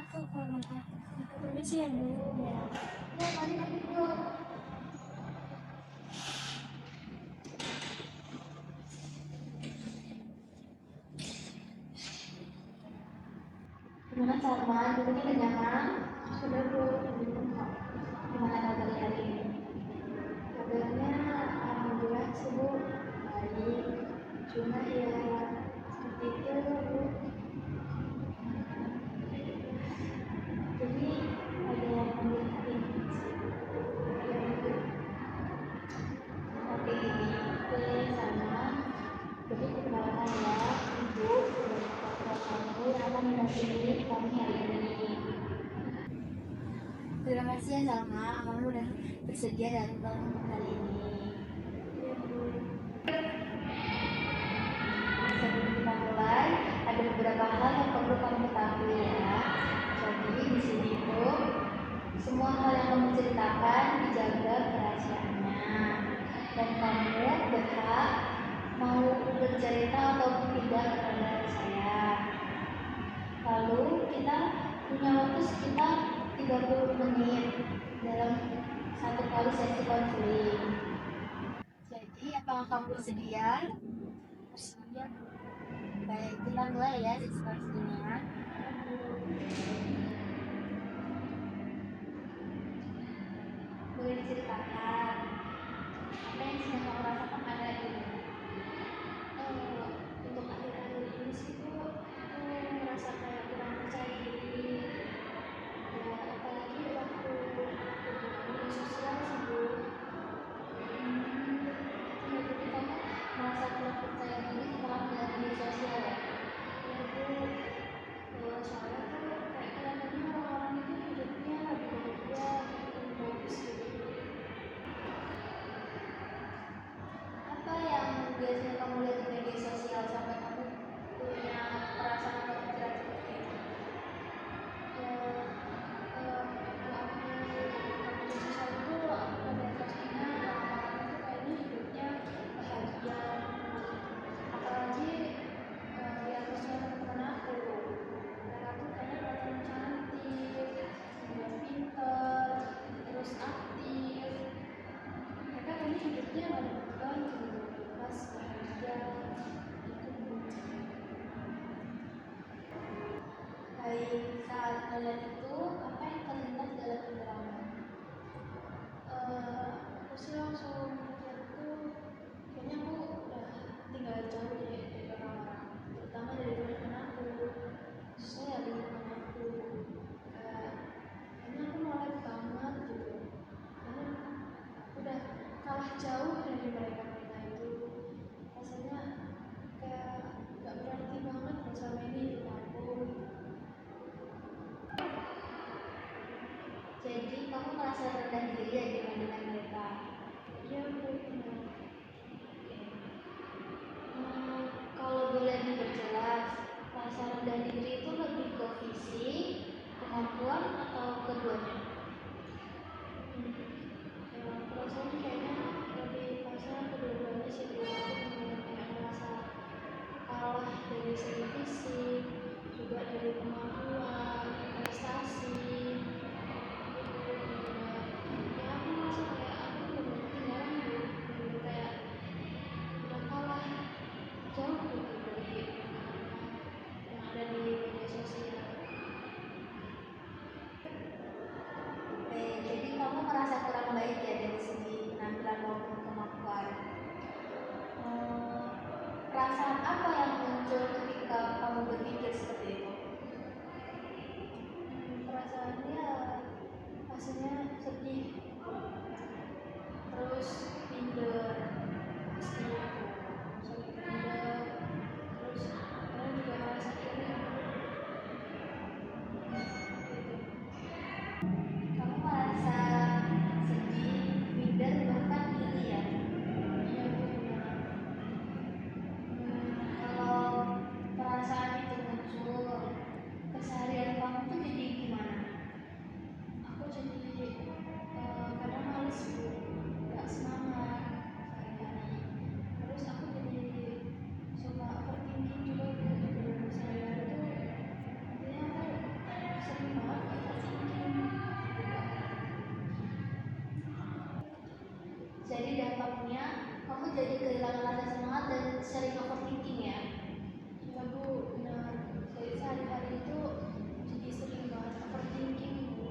aku kalau permisi ya dulu ya. Ya mari aku dulu. Gimana Salma? Duduknya udah nyaman? Sudah Bu. Gimana kabarnya hari ini? Kabarnya alhamdulillah sih Bu. Baik. Cuma ya seperti itu Bu. Jadi ada yang ambil hati seperti ini. Oke sama. Jadi perkenalkan ya Ibu dan bapak kamu yang akan mendampingi kami hari ini. Terima kasih ya Salma, kamu udah bersedia datang hari ini. Sebelum kita mulai, ada beberapa hal yang perlu kamu ketahui ya. Jadi di sini itu semua hal yang kamu ceritakan dijaga kerahasiaannya, dan kamu berhak mau bercerita atau tidak kepada saya. Lalu kita punya waktu sekitar 30 menit dalam satu kali sesi konseling. Jadi apakah kamu bersedia? Bersedia. Baik, kita mulai ya sesi konselingnya. Boleh diceritakan apa yang sedang kamu rasakan akhir ini? Untuk akhir-akhir ini sih Bu, aku merasa kayak kurang percaya diri. Ya, apalagi waktu media sosial sih Bu. Ya, jadi kamu merasa kurang percaya diri setelah melihat media sosial ya? Ya Bu, soalnya tuh kayak kelihatannya orang-orang itu hidupnya lebih bahagia, lebih bagus gitu. Apa yang biasanya kamu lihat di media sosial sampai kamu punya perasaan atau pikiran seperti itu? Ya, waktu media sosial itu aku lihat postingan orang-orang itu kayaknya hidupnya bahagia. Apalagi lihat postingan teman-teman aku, mereka tuh kayaknya kelihatan cantik, kemudian pinter, terus aktif. Mereka kayaknya hidupnya nggak ada beban gitu, bebas bahagia gitu. Baik, saat kalian itu apa yang terlintas dalam pikiranmu? Aku sih langsung mikir tuh kayaknya aku udah tinggal jauh deh dari orang-orang, terutama dari teman-teman aku, khususnya ya lingkungan aku. Kayaknya aku mulai banget gitu, karena aku udah kalah jauh dari mereka itu. Rasanya kayak gak berarti banget selama ini hidup aku. Jadi kamu merasa rendah diri ya dibandingkan mereka? Iya Bu, benar. Kalau boleh diperjelas, rasa rendah diri itu lebih ke fisik, kemampuan, atau keduanya? Ya, aku rasanya kayaknya lebih pasang kedua-duanya sih Bu. Aku benar kayak merasa kalah dari segi fisik, juga dari kemampuan, prestasi. Ya aku merasa kayak aku benar ketinggalan Bu, benar kayak udah kalah jauh gitu dari yang ada di media sosial. Jadi kamu merasa kurang baik ya dari segi penampilan maupun kemampuan. Perasaan apa yang muncul ketika kamu berpikir seperti itu? Jadi dampaknya kamu jadi kehilangan rasa semangat dan sering overthinking ya. Iya Bu, benar. Saya sehari-hari itu jadi sering banget overthinking Bu.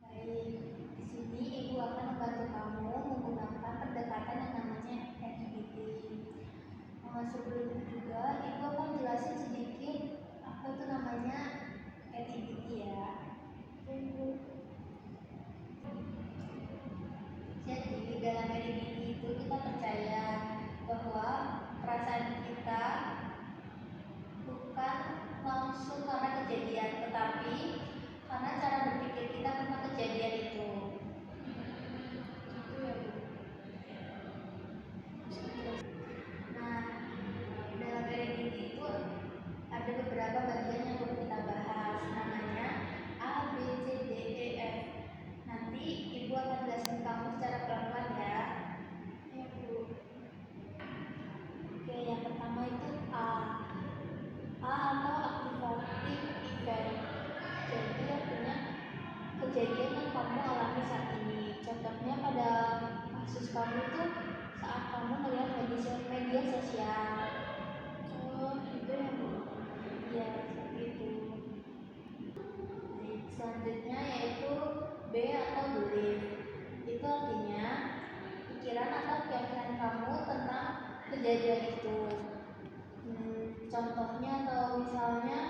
Baik, di sini ibu akan membantu kamu menggunakan pendekatan yang namanya NEBT. Sebelum itu juga ibu akan jelasin sedikit apa itu namanya NEBT ya. Ibu, Jadi dalam NEBT itu kita percaya bahwa perasaan kita bukan langsung karena kejadian, tetapi karena cara berpikir kita tentang kejadian itu. gitu ya Bu. Nah, dalam NEBT itu ada beberapa bagian yang perlu kita bahas, namanya A, B, C, D, E, F. Nanti ibu akan jelasin kamu secara pelan-pelan ya. Iya Bu. Oke, yang pertama itu A. A atau activating event. Jadi artinya kejadian yang kamu alami saat ini. Contohnya pada kasus kamu itu saat kamu melihat media sosial. Oh, gitu ya Bu. Ya, seperti itu. Baik, selanjutnya yaitu B atau belief. Itu artinya pikiran atau keyakinan kamu tentang kejadian itu. Contohnya atau misalnya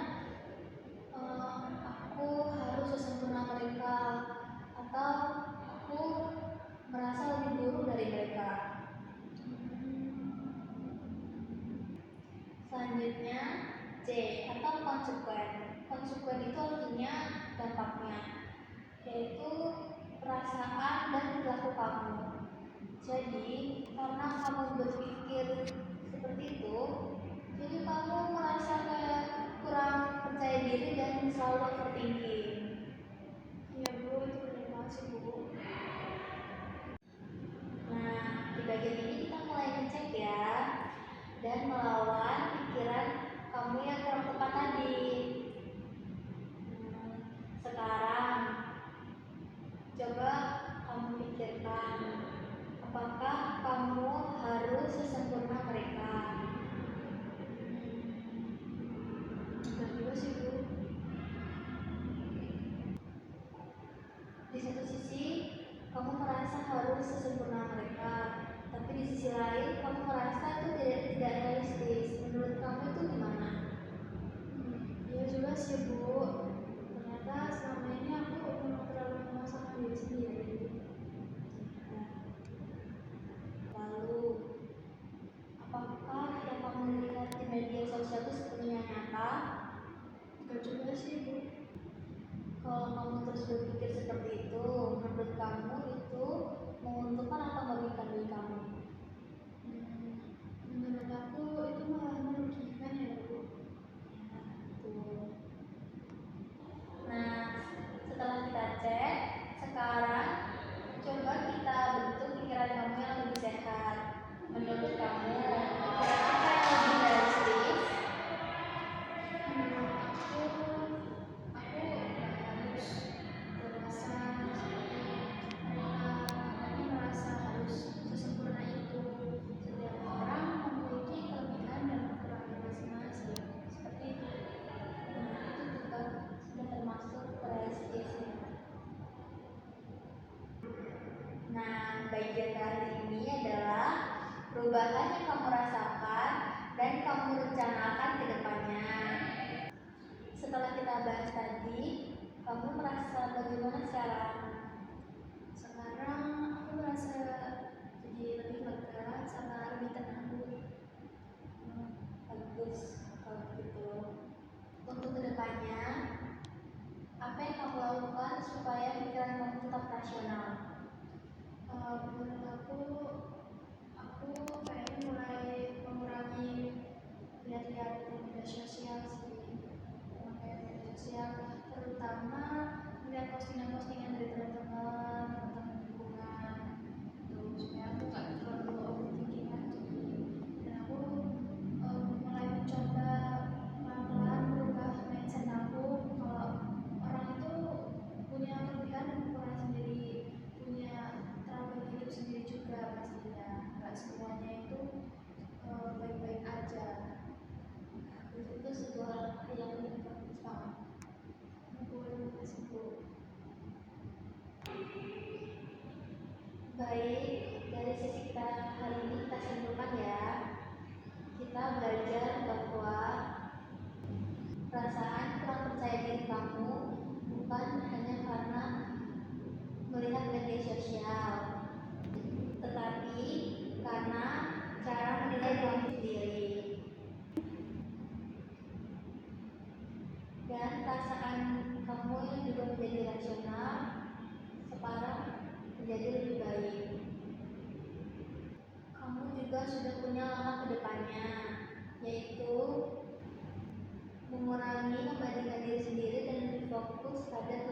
aku harus sesempurna mereka, atau aku merasa lebih buruk dari mereka. Selanjutnya C atau konsekuen. Konsekuen itu artinya dampaknya, yaitu perasaan dan perilaku kamu. Jadi karena kamu berpikir seperti itu, jadi kamu merasa kayak kurang percaya diri dan selalu overthinking. Iya Bu, itu benar banget sih Bu. Nah, di bagian ini kita mulai ngecek ya dan melawan pikiran kamu yang kurang tepat tadi. Sekarang coba kamu pikirkan, apakah kamu harus sesempurna mereka? Benar juga sih Bu. Di satu sisi kamu merasa harus sesempurna mereka, tapi di sisi lain kamu merasa itu tidak realistis. Menurut kamu itu gimana? Iya juga sih Bu. Ternyata selama ini aku memang terlalu memaksakan diri sendiri. Lalu, apakah yang kamu lihat di media sosial itu sepenuhnya nyata? Enggak juga sih Bu. Kalau kamu terus berpikir seperti itu, menurut kamu itu menguntungkan atau merugikan diri kamu? Menurut aku itu malah merugikan ya Bu. Betul. Nah, setelah kita cek, sekarang coba kita bentuk pikiran kamu yang lebih sehat. Menurut kamu, pikiran apa yang lebih realistis? Menurut aku harus merasa seperti mereka merasa harus sesempurna itu. Setiap orang memiliki kelebihan dan kekurangan masing-masing. Seperti itu. Nah, itu juga sudah termasuk realistis ya. Nah, bagian terakhir ini adalah perubahan yang kamu rasakan dan kamu rencanakan ke depannya. Setelah kita bahas tadi, kamu merasa bagaimana sekarang? Sekarang aku merasa jadi lebih lega sama lebih tenang Bu. Bagus kalau begitu. Untuk kedepannya, apa yang kamu lakukan supaya pikiran kamu tetap rasional? Menurut aku kayaknya mulai mengurangi lihat-lihat media sosial sih, memakai media sosial, terutama melihat postingan-postingan dari teman-teman tentang hubungan, tuh supaya aku nggak terlalu overthinking lagi. Dan aku mulai mencoba pelan-pelan merubah mindset aku kalau orang itu punya kelebihan dan kekurangan sendiri, punya cara berpikir sendiri. menjadi rasional, sekarang menjadi lebih baik. Kamu juga sudah punya langkah ke depannya, yaitu mengurangi membandingkan diri sendiri dan lebih fokus pada